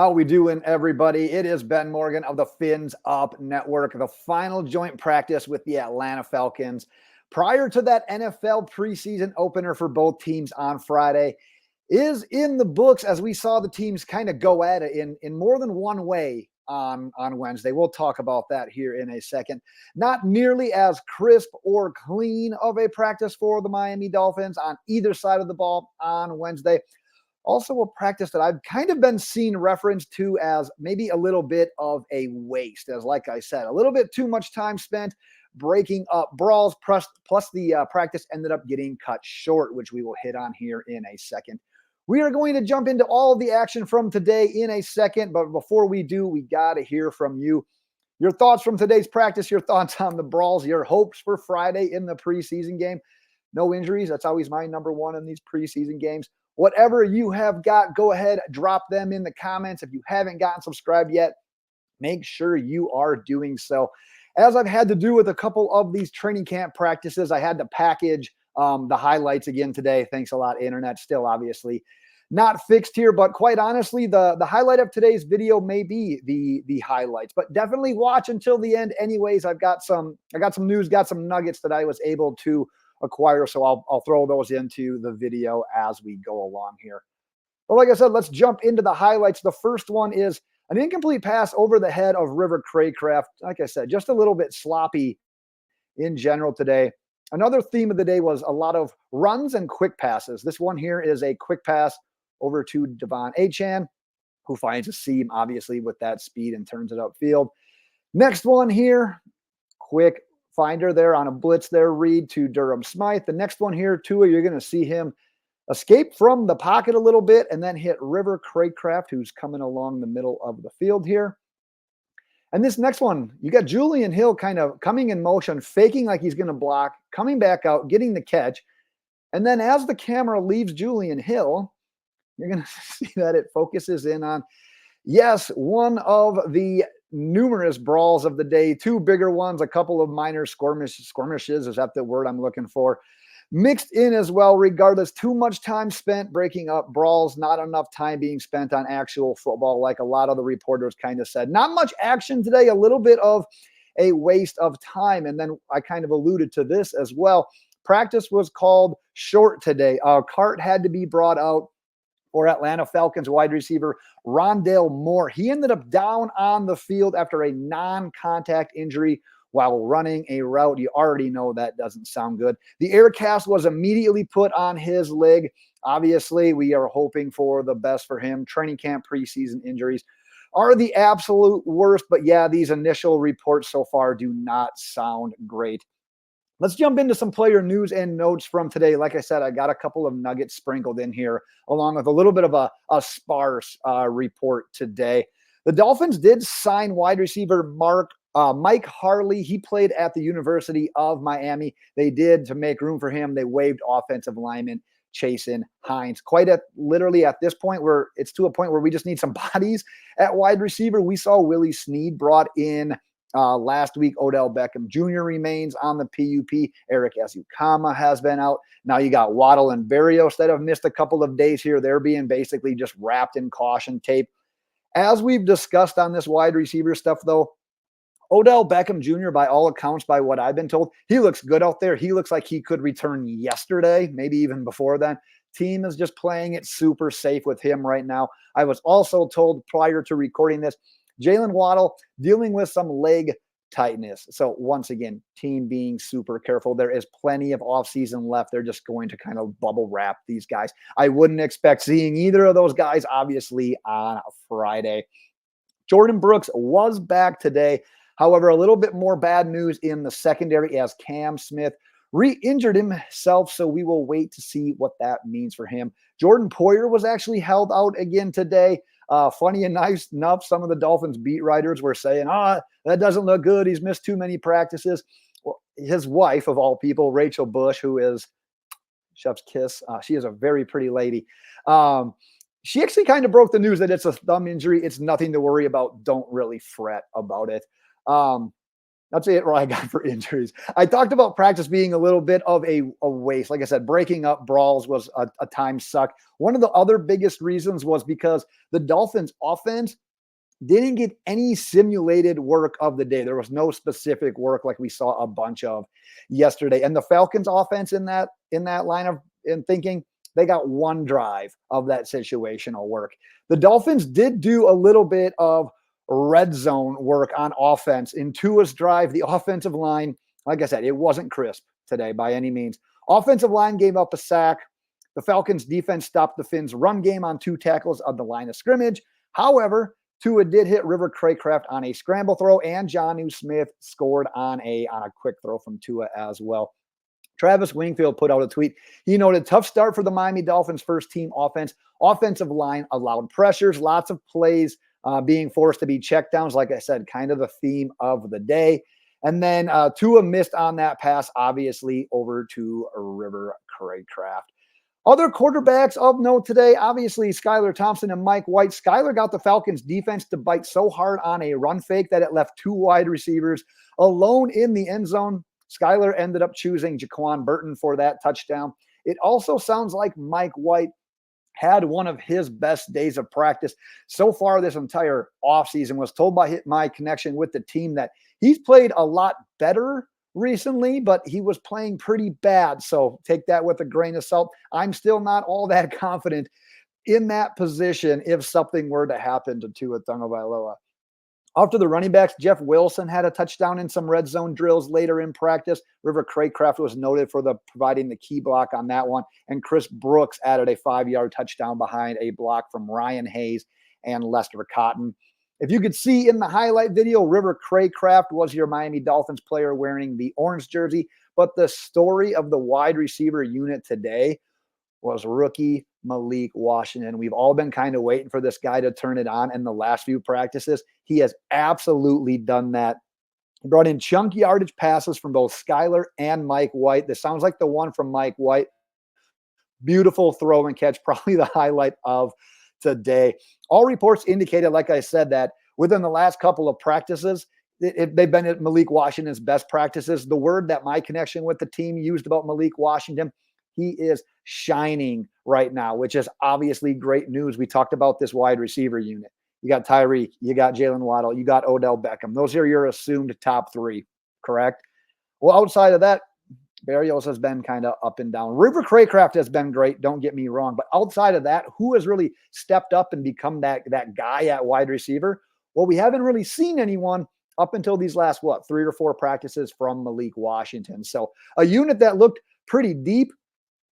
How we doing, everybody? It is Ben Morgan of the Fins Up Network. The final joint practice with the Atlanta Falcons prior to that NFL preseason opener for both teams on Friday is in the books, as we saw the teams kind of go at it in more than one way on Wednesday. We'll talk about that here in a second. Not nearly as crisp or clean of a practice for the Miami Dolphins on either side of the ball on Wednesday. Also, a practice that I've kind of been seen referenced to as maybe a little bit of a waste, as like I said, a little bit too much time spent breaking up brawls, plus the practice ended up getting cut short, which we will hit on here in a second. We are going to jump into all of the action from today in a second, but before we do, we got to hear from you. Your thoughts from today's practice, your thoughts on the brawls, your hopes for Friday in the preseason game. No injuries. That's always my number one in these preseason games. Whatever you have got, go ahead, drop them in the comments. If you haven't gotten subscribed yet, make sure you are doing so. As I've had to do with a couple of these training camp practices, I had to package the highlights again today. Thanks a lot, Internet. Still, obviously, not fixed here, but quite honestly, the highlight of today's video may be the highlights. But definitely watch until the end. Anyways, I got some news, got some nuggets that I was able to acquire, so I'll throw those into the video as we go along here. But like I said, let's jump into the highlights. The first one is an incomplete pass over the head of River Cracraft. Like I said, just a little bit sloppy in general today. Another theme of the day was a lot of runs and quick passes. This one here is a quick pass over to Devon Achane, who finds a seam, obviously, with that speed and turns it upfield. Next one here, quick finder there on a blitz there, read to Durham Smythe. The next one here, Tua, you're going to see him escape from the pocket a little bit and then hit River Cracraft, who's coming along the middle of the field here. And this next one, you got Julian Hill kind of coming in motion, faking like he's going to block, coming back out, getting the catch. And then as the camera leaves Julian Hill, you're going to see that it focuses in on, yes, one of the numerous brawls of the day, two bigger ones, a couple of minor skirmishes, is that the word I'm looking for, mixed in as well. Regardless, too much time spent breaking up brawls, not enough time being spent on actual football, like a lot of the reporters kind of said. Not much action today, a little bit of a waste of time. And then I kind of alluded to this as well. Practice was called short today. A cart had to be brought out for Atlanta Falcons wide receiver Rondale Moore. He ended up down on the field after a non-contact injury while running a route. You already know that doesn't sound good. The air cast was immediately put on his leg. Obviously, we are hoping for the best for him. Training camp preseason injuries are the absolute worst, but yeah, these initial reports so far do not sound great. Let's jump into some player news and notes from today. Like I said, I got a couple of nuggets sprinkled in here, along with a little bit of a sparse report today. The Dolphins did sign wide receiver Mike Harley. He played at the University of Miami. They did, to make room for him, they waived offensive lineman Chasen Hines. Literally at this point, where it's to a point where we just need some bodies at wide receiver. We saw Willie Snead brought in last week. Odell Beckham Jr. remains on the PUP. Erik Ezukanma has been out. Now you got Waddle and Berrios that have missed a couple of days here. They're being basically just wrapped in caution tape. As we've discussed on this wide receiver stuff, though, Odell Beckham Jr., by all accounts, by what I've been told, he looks good out there. He looks like he could return yesterday, maybe even before then. Team is just playing it super safe with him right now. I was also told prior to recording this, Jaylen Waddle dealing with some leg tightness. So once again, team being super careful. There is plenty of offseason left. They're just going to kind of bubble wrap these guys. I wouldn't expect seeing either of those guys, obviously, on Friday. Jordan Brooks was back today. However, a little bit more bad news in the secondary as Cam Smith re-injured himself, so we will wait to see what that means for him. Jordan Poyer was actually held out again today. Funny enough, some of the Dolphins beat writers were saying, that doesn't look good. He's missed too many practices. Well, his wife, of all people, Rachel Bush, who is chef's kiss, she is a very pretty lady. She actually kind of broke the news that it's a thumb injury. It's nothing to worry about. Don't really fret about it. That's it, what I got for injuries. I talked about practice being a little bit of a waste. Like I said, breaking up brawls was a time suck. One of the other biggest reasons was because the Dolphins offense didn't get any simulated work of the day. There was no specific work like we saw a bunch of yesterday. And the Falcons offense in that line of thinking, they got one drive of that situational work. The Dolphins did do a little bit of red zone work on offense. In Tua's drive, the offensive line, like I said, it wasn't crisp today by any means. Offensive line gave up a sack. The Falcons defense stopped the Finns' run game on 2 tackles on the line of scrimmage. However, Tua did hit River Cracraft on a scramble throw, and Jonnu Smith scored on a quick throw from Tua as well. Travis Wingfield put out a tweet. He noted, tough start for the Miami Dolphins first team offense. Offensive line allowed pressures, lots of plays being forced to be checkdowns. Like I said, kind of the theme of the day. And then Tua missed on that pass, obviously, over to River Cracraft. Other quarterbacks of note today, obviously, Skylar Thompson and Mike White. Skylar got the Falcons defense to bite so hard on a run fake that it left 2 wide receivers alone in the end zone. Skylar ended up choosing Jaquan Burton for that touchdown. It also sounds like Mike White had one of his best days of practice so far this entire offseason. Was told by my connection with the team that he's played a lot better recently, but he was playing pretty bad. So take that with a grain of salt. I'm still not all that confident in that position if something were to happen to Tua Tagovailoa. After the running backs, Jeff Wilson had a touchdown in some red zone drills later in practice. River Cracraft was noted for providing the key block on that one. And Chris Brooks added a 5-yard touchdown behind a block from Ryan Hayes and Lester Cotton. If you could see in the highlight video, River Cracraft was your Miami Dolphins player wearing the orange jersey. But the story of the wide receiver unit today was rookie Malik Washington. We've all been kind of waiting for this guy to turn it on in the last few practices. He has absolutely done that. He brought in chunk yardage passes from both Skylar and Mike White. This sounds like the one from Mike White. Beautiful throw and catch, probably the highlight of today. All reports indicated, like I said, that within the last couple of practices, they've been at Malik Washington's best practices. The word that my connection with the team used about Malik Washington, he is shining right now, which is obviously great news. We talked about this wide receiver unit. You got Tyreek, you got Jaylen Waddle, you got Odell Beckham. Those are your assumed top 3, correct? Well, outside of that, Barrios has been kind of up and down. River Cracraft has been great, don't get me wrong. But outside of that, who has really stepped up and become that guy at wide receiver? Well, we haven't really seen anyone up until these last, 3 or 4 practices from Malik Washington. So a unit that looked pretty deep.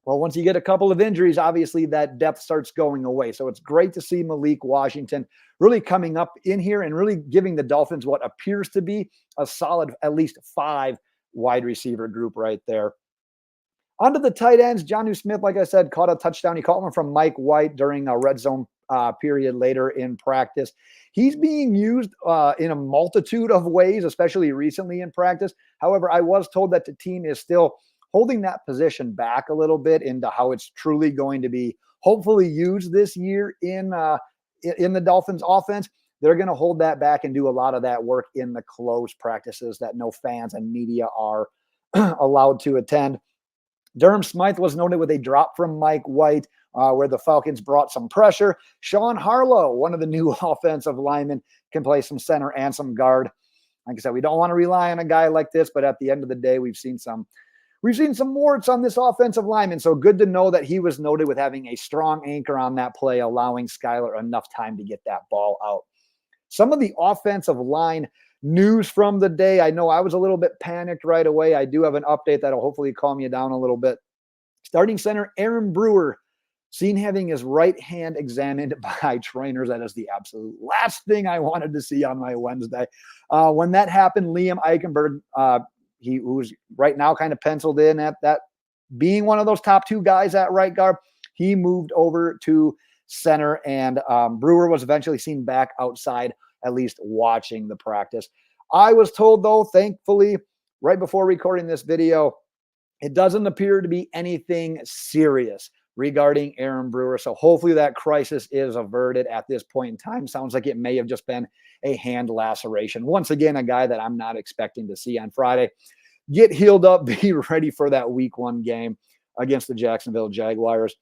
Well, once you get a couple of injuries, obviously that depth starts going away. So it's great to see Malik Washington really coming up in here and really giving the Dolphins what appears to be a solid at least 5 wide receiver group right there. Onto the tight ends, Jonnu Smith, like I said, caught a touchdown. He caught one from Mike White during a red zone period later in practice. He's being used in a multitude of ways, especially recently in practice. However, I was told that the team is still holding that position back a little bit into how it's truly going to be hopefully used this year in the Dolphins offense. They're going to hold that back and do a lot of that work in the closed practices that no fans and media are allowed to attend. Durham Smythe was noted with a drop from Mike White, where the Falcons brought some pressure. Sean Harlow, one of the new offensive linemen, can play some center and some guard. Like I said, we don't want to rely on a guy like this, but at the end of the day, we've seen some warts on this offensive lineman. So good to know that he was noted with having a strong anchor on that play, allowing Skylar enough time to get that ball out. Some of the offensive line news from the day. I know I was a little bit panicked right away. I do have an update that'll hopefully calm you down a little bit. Starting center Aaron Brewer, seen having his right hand examined by trainers. That is the absolute last thing I wanted to see on my Wednesday. When that happened, Liam Eichenberg, who's right now kind of penciled in at that being one of those top 2 guys at right guard, he moved over to center, and Brewer was eventually seen back outside, at least watching the practice. I was told, though, thankfully, right before recording this video, it doesn't appear to be anything serious regarding Aaron Brewer. So hopefully that crisis is averted at this point in time. Sounds like it may have just been a hand laceration. Once again, a guy that I'm not expecting to see on Friday. Get healed up, be ready for that week 1 game against the Jacksonville Jaguars.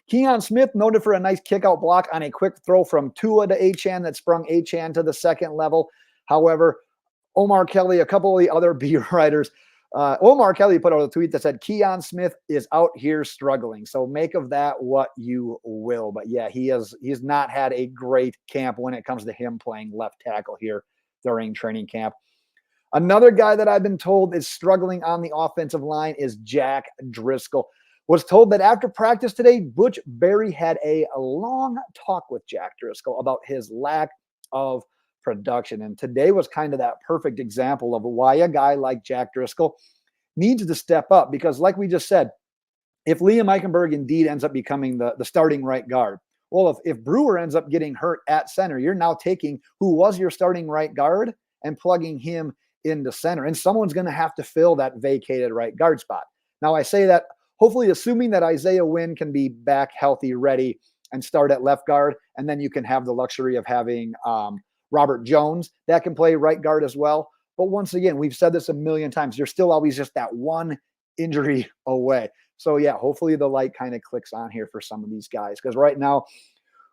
Keon Smith noted for a nice kick-out block on a quick throw from Tua to Achane that sprung Achane to the second level. However, Omar Kelly, a couple of the other beat writers, Omar Kelly put out a tweet that said, Keon Smith is out here struggling. So make of that what you will. But yeah, he's not had a great camp when it comes to him playing left tackle here during training camp. Another guy that I've been told is struggling on the offensive line is Jack Driscoll. Was told that after practice today, Butch Berry had a long talk with Jack Driscoll about his lack of production. And today was kind of that perfect example of why a guy like Jack Driscoll needs to step up. Because like we just said, if Liam Eichenberg indeed ends up becoming the starting right guard, well, if Brewer ends up getting hurt at center, you're now taking who was your starting right guard and plugging him into center. And someone's going to have to fill that vacated right guard spot. Now, I say that hopefully assuming that Isaiah Wynn can be back healthy, ready, and start at left guard. And then you can have the luxury of having Robert Jones that can play right guard as well. But once again, we've said this a million times, you're still always just that one injury away. So yeah, hopefully the light kind of clicks on here for some of these guys. Because right now,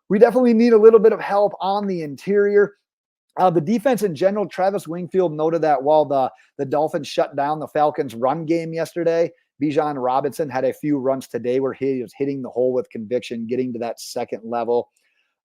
we definitely need a little bit of help on the interior. The defense in general, Travis Wingfield noted that while the Dolphins shut down the Falcons' run game yesterday, Bijan Robinson had a few runs today where he was hitting the hole with conviction, getting to that second level.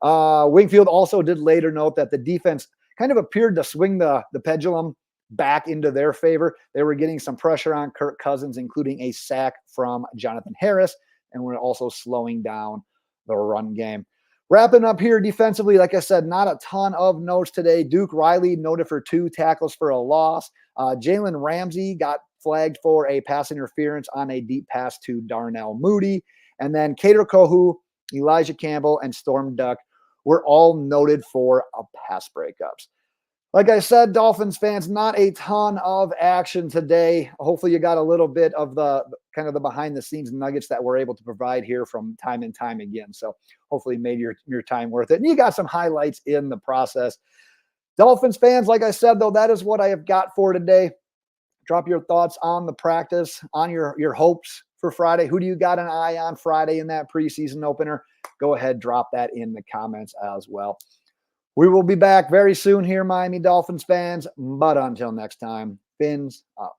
Wingfield also did later note that the defense kind of appeared to swing the pendulum back into their favor. They were getting some pressure on Kirk Cousins, including a sack from Jonathan Harris, and we're also slowing down the run game. Wrapping up here defensively, like I said, not a ton of notes today. Duke Riley noted for 2 tackles for a loss. Jalen Ramsey got flagged for a pass interference on a deep pass to Darnell Mooney. And then Kader Kohu, Elijah Campbell, and Storm Duck were all noted for pass breakups. Like I said, Dolphins fans, not a ton of action today. Hopefully you got a little bit of the kind of the behind the scenes nuggets that we're able to provide here from time and time again. So hopefully made your time worth it. And you got some highlights in the process. Dolphins fans, like I said, though, that is what I have got for today. Drop your thoughts on the practice, on your hopes for Friday. Who do you got an eye on Friday in that preseason opener? Go ahead, drop that in the comments as well. We will be back very soon here, Miami Dolphins fans. But until next time, fins up.